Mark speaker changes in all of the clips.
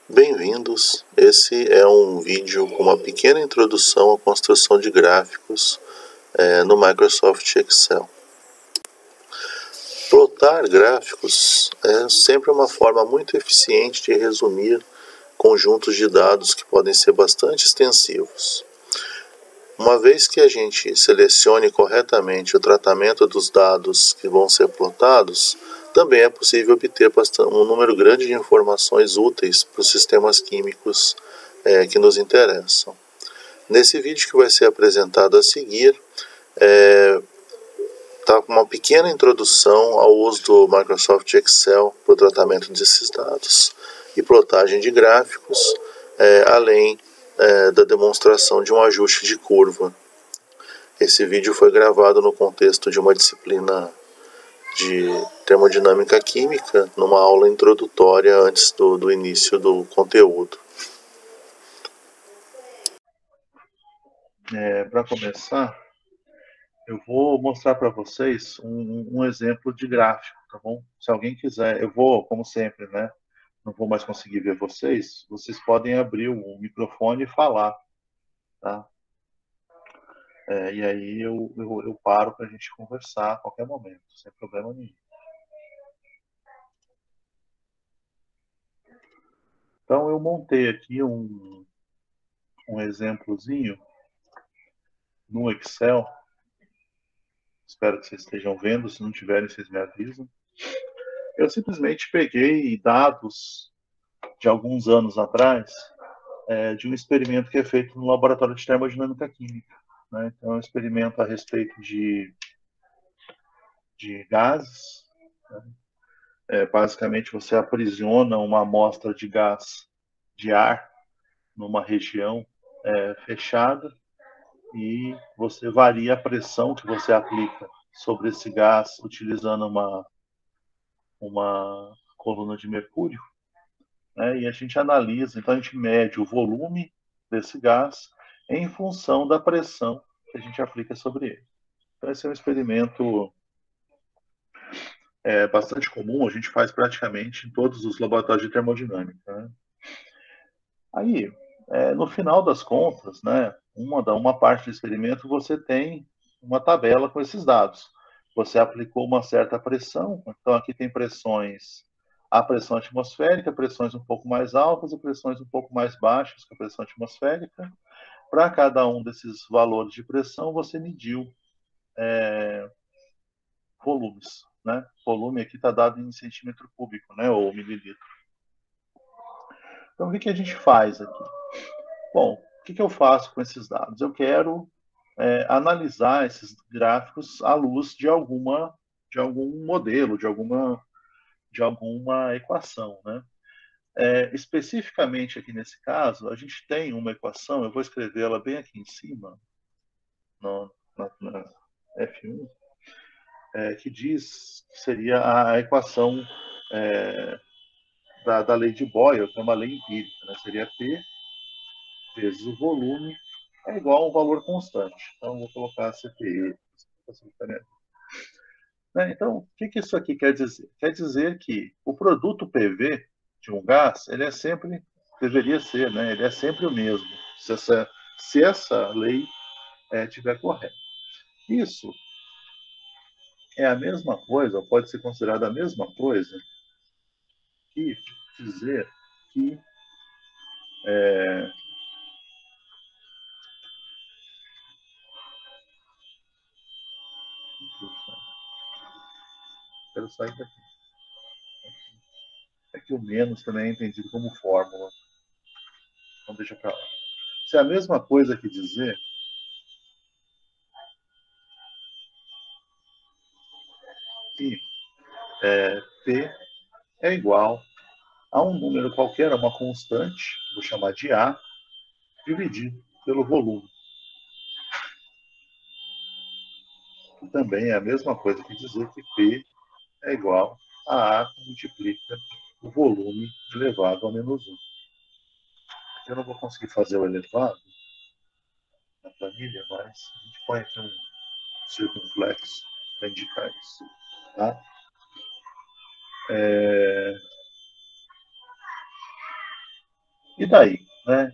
Speaker 1: Bem-vindos! Esse é um vídeo com uma pequena introdução à construção de gráficos no Microsoft Excel. Plotar gráficos é sempre uma forma muito eficiente de resumir conjuntos de dados que podem ser bastante extensivos. Uma vez que a gente selecione corretamente o tratamento dos dados que vão ser plotados, também é possível obter um número grande de informações úteis para os sistemas químicos que nos interessam. Nesse vídeo que vai ser apresentado a seguir, está uma pequena introdução ao uso do Microsoft Excel para o tratamento desses dados e plotagem de gráficos, além da demonstração de um ajuste de curva. Esse vídeo foi gravado no contexto de uma disciplina de termodinâmica química, numa aula introdutória antes do início do conteúdo. Para começar, eu vou mostrar para vocês um exemplo de gráfico, tá bom? Se alguém quiser, eu vou, como sempre, né? Não vou mais conseguir ver vocês. Vocês podem abrir o microfone e falar, tá? E aí eu paro para a gente conversar a qualquer momento, sem problema nenhum. Então eu montei aqui um exemplozinho no Excel. Espero que vocês estejam vendo. Se não tiverem, vocês me avisam. Eu simplesmente peguei dados de alguns anos atrás de um experimento que é feito no laboratório de termodinâmica química. Né? Então, é um experimento a respeito de gases. Né? Basicamente, você aprisiona uma amostra de gás de ar numa região fechada e você varia a pressão que você aplica sobre esse gás utilizando uma coluna de mercúrio. Né? E a gente analisa, então a gente mede o volume desse gás em função da pressão que a gente aplica sobre ele. Então esse é um experimento bastante comum, a gente faz praticamente em todos os laboratórios de termodinâmica. Né? Aí, no final das contas, né, uma parte do experimento você tem uma tabela com esses dados. Você aplicou uma certa pressão, então aqui tem a pressão atmosférica, pressões um pouco mais altas e pressões um pouco mais baixas que a pressão atmosférica. Para cada um desses valores de pressão, você mediu volumes. Né? Volume aqui está dado em centímetro cúbico, né, ou mililitro. Então, o que a gente faz aqui? Bom, o que eu faço com esses dados? Eu quero analisar esses gráficos à luz de algum modelo, de alguma equação. Né? Especificamente aqui nesse caso, a gente tem uma equação, eu vou escrevê-la bem aqui em cima, na F1, que diz que seria a equação da lei de Boyle, que é uma lei empírica. Né? Seria P vezes o volume é igual a um valor constante. Então, vou colocar CPE. Então, o que isso aqui quer dizer? Quer dizer que o produto PV de um gás, ele é sempre, deveria ser, né? Ele é sempre o mesmo, se essa lei estiver correta. Isso é a mesma coisa, ou pode ser considerado a mesma coisa, que dizer que quero sair daqui. É que o menos também é entendido como fórmula. Então deixa para lá. Isso é a mesma coisa que dizer que P é igual a um número qualquer, a uma constante, vou chamar de A, dividido pelo volume. Que também é a mesma coisa que dizer que P é igual a A que multiplica o volume elevado a menos 1. Eu não vou conseguir fazer o elevado na planilha, mas a gente põe aqui um circunflexo para indicar isso. Tá? E daí? Né?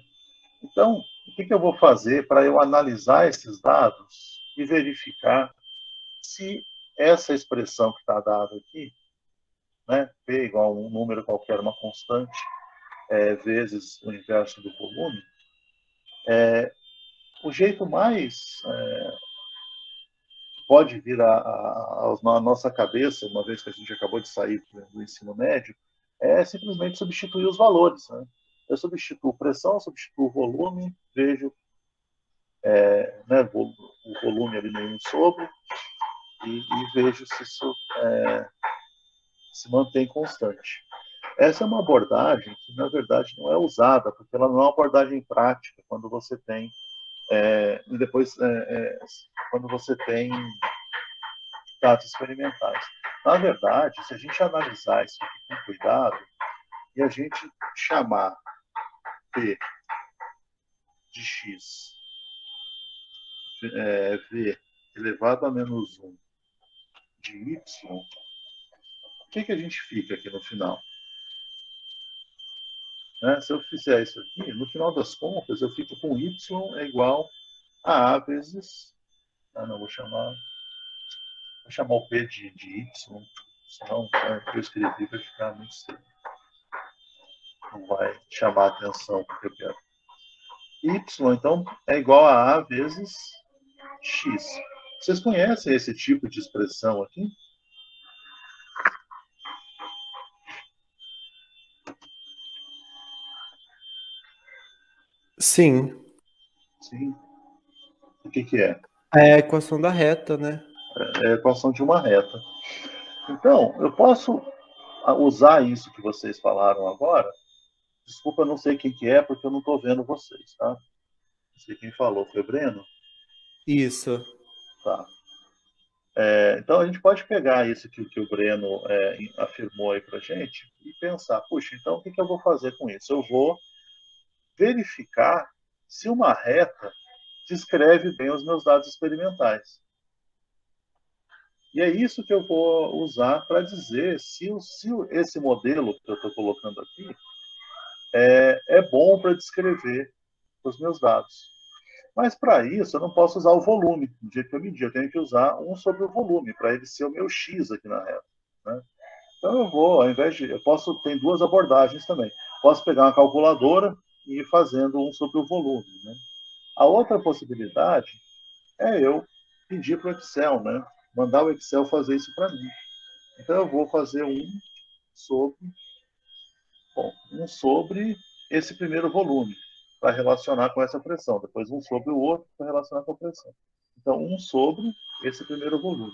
Speaker 1: Então, o que eu vou fazer para eu analisar esses dados e verificar se essa expressão que está dada aqui, né, P igual a um número qualquer, uma constante, vezes o inverso do volume, o jeito mais pode vir à nossa cabeça, uma vez que a gente acabou de sair do ensino médio, é simplesmente substituir os valores. Né? Eu substituo pressão, substituo volume, vejo né, o volume ali no 1 sobre, e vejo se isso se mantém constante. Essa é uma abordagem que, na verdade, não é usada, porque ela não é uma abordagem prática quando você tem, depois, quando você tem dados experimentais. Na verdade, se a gente analisar isso aqui com cuidado e a gente chamar P de x V elevado a menos 1 de y, o que a gente fica aqui no final? Né? Se eu fizer isso aqui, no final das contas, eu fico com y é igual a vezes. Não, vou chamar o P de y, senão o que eu escrevi vai ficar muito estranho. Não vai chamar a atenção porque eu quero. Y, então, é igual a vezes x. Vocês conhecem esse tipo de expressão aqui?
Speaker 2: Sim,
Speaker 1: Sim. O que é?
Speaker 2: é a equação da reta, né?
Speaker 1: É a equação de uma reta. Então, eu posso usar isso que vocês falaram agora. Desculpa, eu não sei quem que é, porque eu não estou vendo vocês, tá? Não sei quem falou, foi o Breno?
Speaker 2: Isso.
Speaker 1: Tá. Então, a gente pode pegar isso que o Breno afirmou aí para gente e pensar, puxa, então o que eu vou fazer com isso? Eu vou verificar se uma reta descreve bem os meus dados experimentais. E é isso que eu vou usar para dizer se esse modelo que eu estou colocando aqui é bom para descrever os meus dados. Mas para isso eu não posso usar o volume do jeito que eu medi, eu tenho que usar 1 sobre o volume, para ele ser o meu x aqui na reta. Né? Então eu vou, ao invés de. Tem duas abordagens também. Posso pegar uma calculadora e ir fazendo 1 sobre o volume. Né? A outra possibilidade é eu pedir para o Excel, né? Mandar o Excel fazer isso para mim. Então eu vou fazer sobre, bom, 1 sobre esse primeiro volume, para relacionar com essa pressão. Depois 1 sobre o outro, para relacionar com a pressão. Então 1 sobre esse primeiro volume.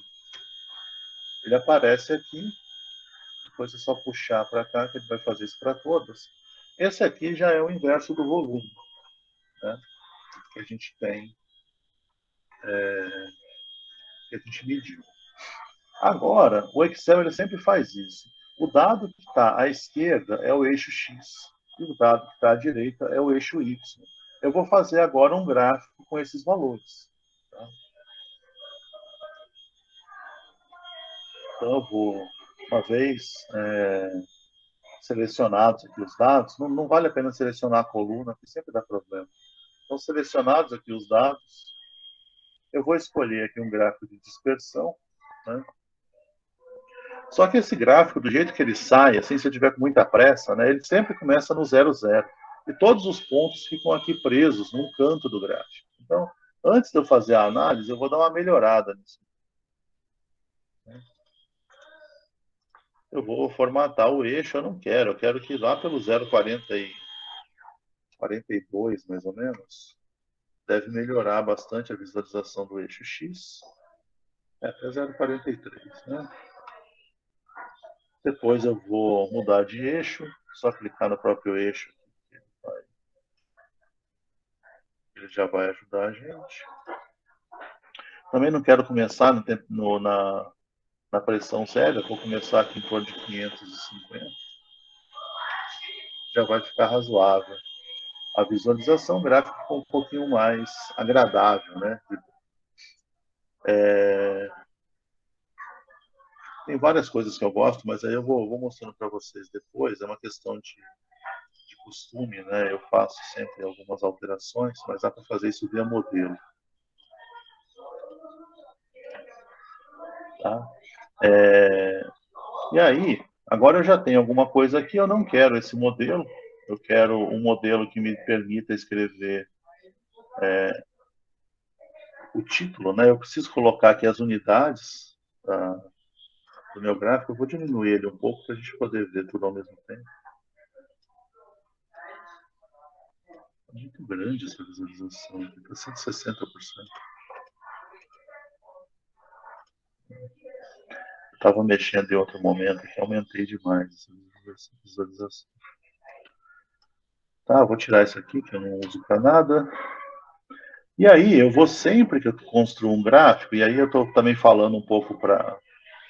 Speaker 1: Ele aparece aqui, depois é só puxar para cá, que ele vai fazer isso para todas. Esse aqui já é o inverso do volume, né? Que a gente tem, que a gente mediu. Agora, o Excel ele sempre faz isso. O dado que está à esquerda é o eixo X e o dado que está à direita é o eixo Y. Eu vou fazer agora um gráfico com esses valores. Tá? Então, eu vou, uma vez selecionados aqui os dados, não vale a pena selecionar a coluna, porque sempre dá problema. Então, selecionados aqui os dados, eu vou escolher aqui um gráfico de dispersão. Né? Só que esse gráfico, do jeito que ele sai, assim, se eu tiver com muita pressa, né, ele sempre começa no 0, 0. E todos os pontos ficam aqui presos num canto do gráfico. Então, antes de eu fazer a análise, eu vou dar uma melhorada nisso. Eu vou formatar o eixo, eu quero que lá pelo 0,42, mais ou menos, deve melhorar bastante a visualização do eixo X. Até 0,43, né? Depois eu vou mudar de eixo, só clicar no próprio eixo, ele já vai ajudar a gente. Também não quero começar na pressão séria, vou começar aqui em torno de 550. Já vai ficar razoável. A visualização gráfica ficou um pouquinho mais agradável, né? Tem várias coisas que eu gosto, mas aí eu vou mostrando para vocês depois. É uma questão de costume, né, eu faço sempre algumas alterações, mas dá para fazer isso via modelo. Tá? E aí, agora eu já tenho alguma coisa aqui, eu não quero esse modelo, eu quero um modelo que me permita escrever o título, né? Eu preciso colocar aqui as unidades do meu gráfico, eu vou diminuir ele um pouco para a gente poder ver tudo ao mesmo tempo. É muito grande essa visualização, está 160%. Estava mexendo em outro momento que aumentei demais essa visualização. Tá, vou tirar isso aqui que eu não uso para nada. E aí, eu vou sempre que eu construo um gráfico, e aí eu estou também falando um pouco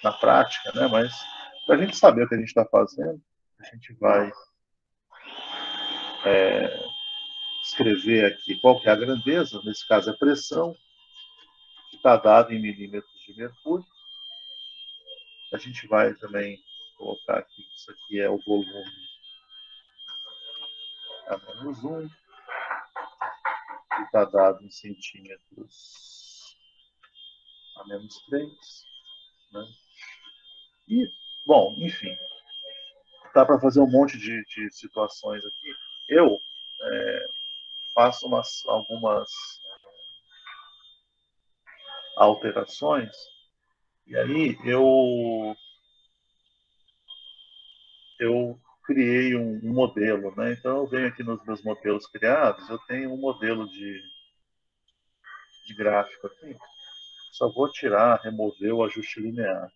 Speaker 1: na prática, né? Mas para a gente saber o que a gente está fazendo, a gente vai escrever aqui qual que é a grandeza, nesse caso a pressão, que está dada em milímetros de mercúrio. A gente vai também colocar aqui, isso aqui é o volume a menos 1, que está dado em centímetros a menos 3. Né? E, bom, enfim, dá para fazer um monte de situações aqui. Eu faço algumas alterações, e aí eu criei um modelo, né? Então eu venho aqui nos meus modelos criados, eu tenho um modelo de gráfico aqui, só vou tirar, remover o ajuste linear.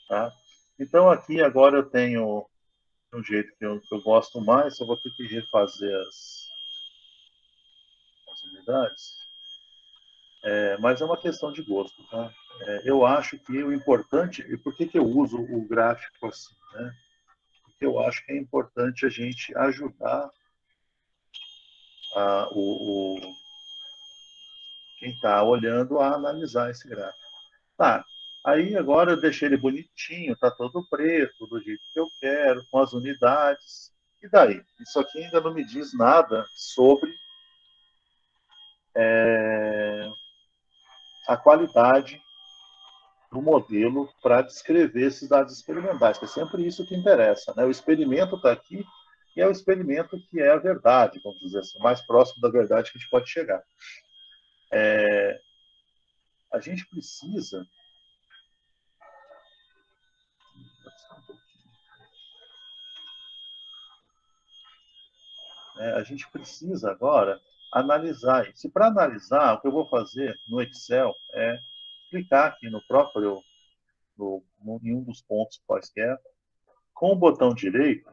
Speaker 1: Tá? Então aqui agora eu tenho um jeito que eu gosto mais, só vou ter que refazer as unidades, mas é uma questão de gosto. Tá? Eu acho que o importante, e por que eu uso o gráfico assim? Né? Porque eu acho que é importante a gente ajudar quem está olhando a analisar esse gráfico. Tá, aí agora eu deixei ele bonitinho, tá todo preto, do jeito que eu quero, com as unidades. E daí? Isso aqui ainda não me diz nada sobre a qualidade do modelo para descrever esses dados experimentais, que é sempre isso que interessa. Né? O experimento está aqui e é o experimento que é a verdade, vamos dizer assim, o mais próximo da verdade que a gente pode chegar. A gente precisa. A gente precisa agora analisar isso. E para analisar, o que eu vou fazer no Excel é clicar aqui no próprio, em um dos pontos quaisquer, com o botão direito,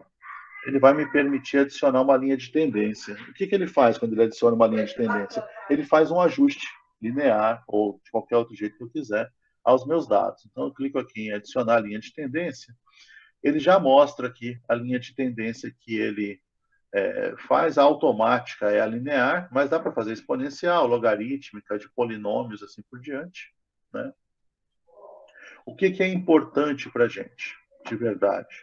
Speaker 1: ele vai me permitir adicionar uma linha de tendência. O que ele faz quando ele adiciona uma linha de tendência? Ele faz um ajuste linear, ou de qualquer outro jeito que eu quiser, aos meus dados. Então, eu clico aqui em adicionar linha de tendência, ele já mostra aqui a linha de tendência que ele faz. A automática é a linear, mas dá para fazer exponencial, logarítmica, de polinômios, assim por diante. Né? O que é importante para a gente, de verdade?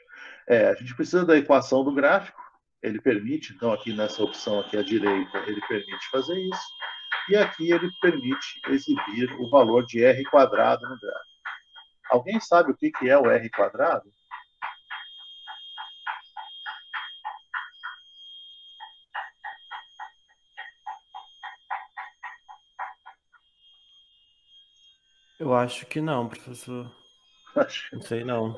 Speaker 1: A gente precisa da equação do gráfico, ele permite, então aqui nessa opção aqui à direita, ele permite fazer isso, e aqui ele permite exibir o valor de R quadrado no gráfico. Alguém sabe o que é o R quadrado?
Speaker 2: Eu acho que não, professor. Não sei não.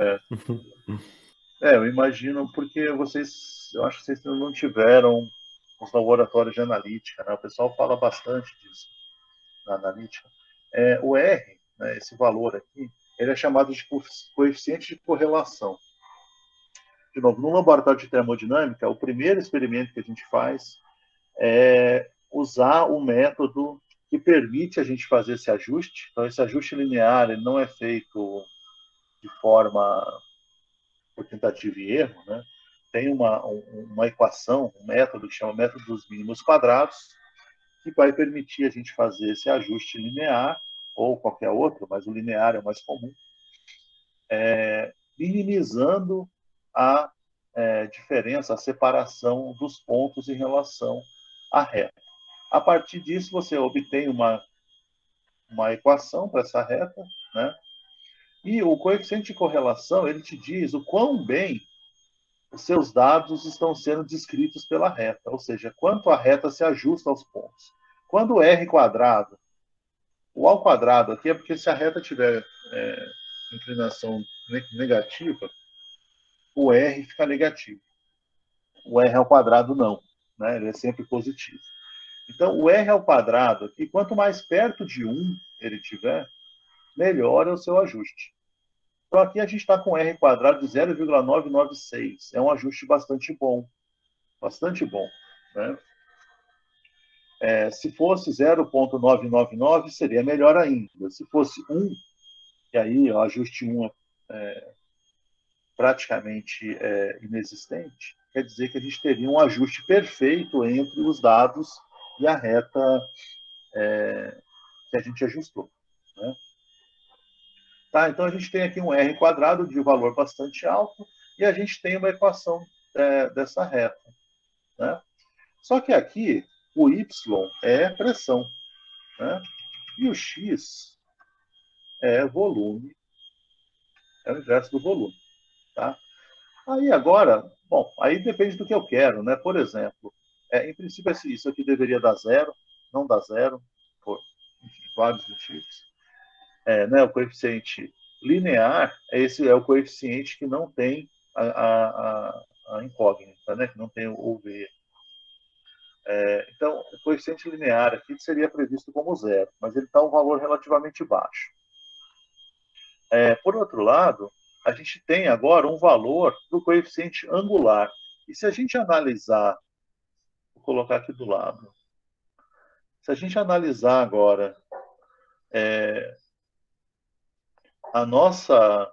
Speaker 1: É, eu imagino, porque eu acho que vocês não tiveram os laboratórios de analítica, né? O pessoal fala bastante disso na analítica. O R, né, esse valor aqui, ele é chamado de coeficiente de correlação. De novo, no laboratório de termodinâmica, o primeiro experimento que a gente faz é usar o método que permite a gente fazer esse ajuste. Então, esse ajuste linear ele não é feito de forma por tentativa e erro, né? Tem uma equação, um método que chama método dos mínimos quadrados, que vai permitir a gente fazer esse ajuste linear, ou qualquer outro, mas o linear é o mais comum, minimizando a diferença, a separação dos pontos em relação à reta. A partir disso, você obtém uma equação para essa reta, né? E o coeficiente de correlação, ele te diz o quão bem os seus dados estão sendo descritos pela reta, ou seja, quanto a reta se ajusta aos pontos. Quando o r quadrado, o ao quadrado aqui é porque se a reta tiver inclinação negativa, o r fica negativo. O r ao quadrado não, né? Ele é sempre positivo. Então, o r ao quadrado aqui, quanto mais perto de 1 ele tiver, melhor é o seu ajuste. Então, aqui a gente está com r quadrado de 0,996. É um ajuste bastante bom. Bastante bom. Né? Se fosse 0,999, seria melhor ainda. Se fosse 1, e aí o ajuste 1 é praticamente inexistente, quer dizer que a gente teria um ajuste perfeito entre os dados e a reta que a gente ajustou. Né? Tá, então a gente tem aqui um r quadrado de valor bastante alto e a gente tem uma equação dessa reta. Né? Só que aqui o y é pressão, né? E o x é volume, é o inverso do volume. Tá? Aí agora, bom, aí depende do que eu quero, né? Por exemplo, em princípio isso aqui deveria dar zero, não dá zero, por enfim, vários motivos. Né, o coeficiente linear, esse é o coeficiente que não tem a incógnita, né, que não tem o V. Então, o coeficiente linear aqui seria previsto como zero, mas ele está um valor relativamente baixo. Por outro lado, a gente tem agora um valor do coeficiente angular. E se a gente analisar, vou colocar aqui do lado, se a gente analisar agora a nossa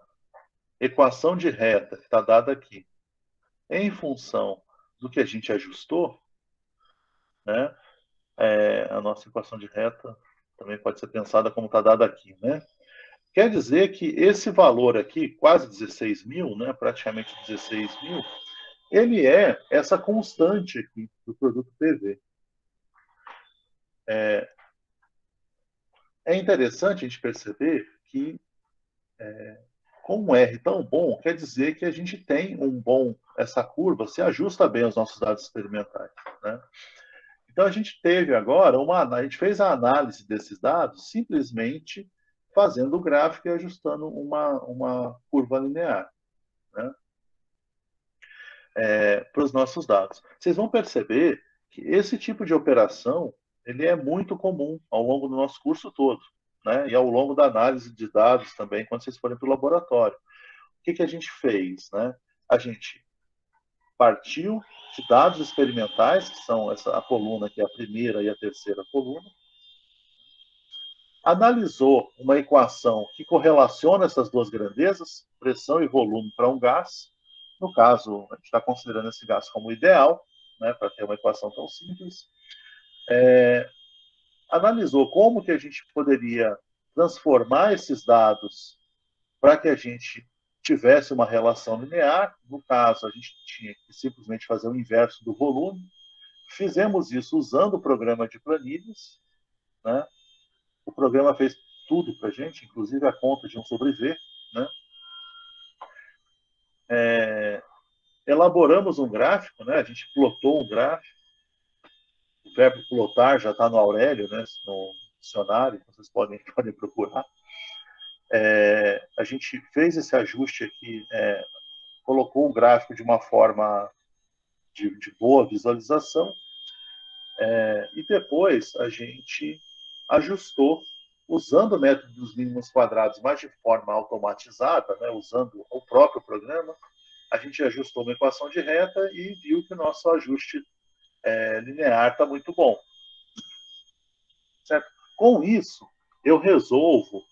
Speaker 1: equação de reta, que está dada aqui, em função do que a gente ajustou, né? A nossa equação de reta também pode ser pensada como está dada aqui, né? Quer dizer que esse valor aqui, quase 16 mil, né? Praticamente 16 mil, ele é essa constante aqui do produto PV. É interessante a gente perceber que com um R tão bom, quer dizer que a gente tem essa curva se ajusta bem aos nossos dados experimentais, né? Então a gente teve agora a gente fez a análise desses dados simplesmente fazendo o gráfico e ajustando uma curva linear, né, para os nossos dados. Vocês vão perceber que esse tipo de operação ele é muito comum ao longo do nosso curso todo, né, e ao longo da análise de dados também, quando vocês forem para o laboratório. O que a gente fez? Né? A gente partiu de dados experimentais, que são a coluna que é a primeira e a terceira coluna, analisou uma equação que correlaciona essas duas grandezas, pressão e volume para um gás. No caso, a gente está considerando esse gás como ideal, né, para ter uma equação tão simples. Analisou como que a gente poderia transformar esses dados para que a gente tivesse uma relação linear. No caso, a gente tinha que simplesmente fazer o inverso do volume. Fizemos isso usando o programa de planilhas, né? O programa fez tudo para a gente, inclusive a conta de um sobre V, né? Elaboramos um gráfico, né? A gente plotou um gráfico. O verbo plotar já está no Aurélio, né? No dicionário, vocês podem procurar. A gente fez esse ajuste aqui, colocou o gráfico de uma forma de boa visualização, e depois a gente ajustou usando o método dos mínimos quadrados, mas de forma automatizada, né, usando o próprio programa. A gente ajustou uma equação de reta e viu que o nosso ajuste linear está muito bom. Certo? Com isso, eu resolvo,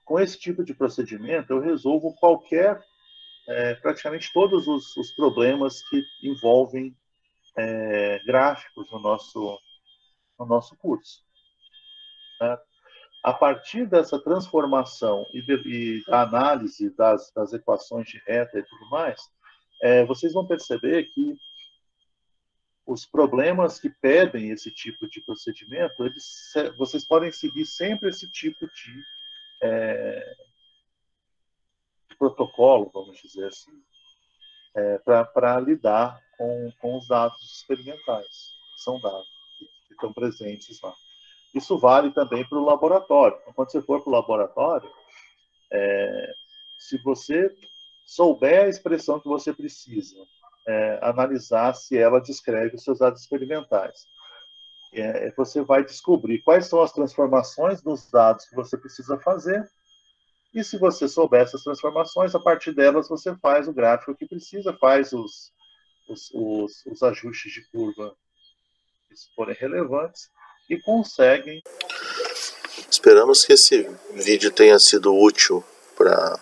Speaker 1: com esse tipo de procedimento, eu resolvo praticamente todos os problemas que envolvem gráficos no nosso curso. Certo? A partir dessa transformação e da análise das equações de reta e tudo mais, vocês vão perceber que os problemas que pedem esse tipo de procedimento, vocês podem seguir sempre esse tipo de protocolo, vamos dizer assim, para lidar com os dados experimentais que são dados, que estão presentes lá. Isso vale também para o laboratório. Então, quando você for para o laboratório, se você souber a expressão que você precisa, analisar se ela descreve os seus dados experimentais. Você vai descobrir quais são as transformações dos dados que você precisa fazer, e se você souber essas transformações, a partir delas você faz o gráfico que precisa, faz os ajustes de curva que forem relevantes e conseguem.
Speaker 3: Esperamos que esse vídeo tenha sido útil para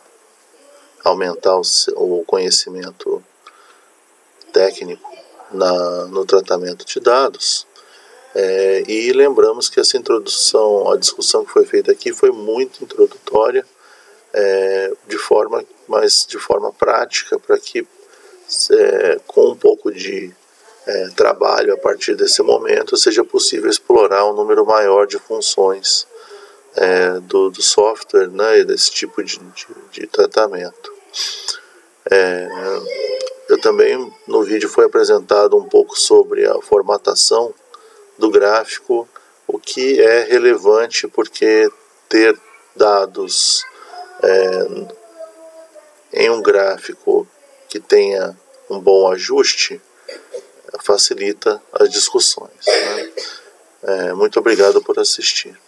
Speaker 3: aumentar o conhecimento técnico no tratamento de dados. E lembramos que essa introdução, a discussão que foi feita aqui foi muito introdutória, de forma prática, para que com um pouco de trabalho a partir desse momento seja possível explorar um número maior de funções do software, né, e desse tipo de tratamento. Eu também, no vídeo, foi apresentado um pouco sobre a formatação do gráfico, o que é relevante porque ter dados em um gráfico que tenha um bom ajuste facilita as discussões, né? Muito obrigado por assistir.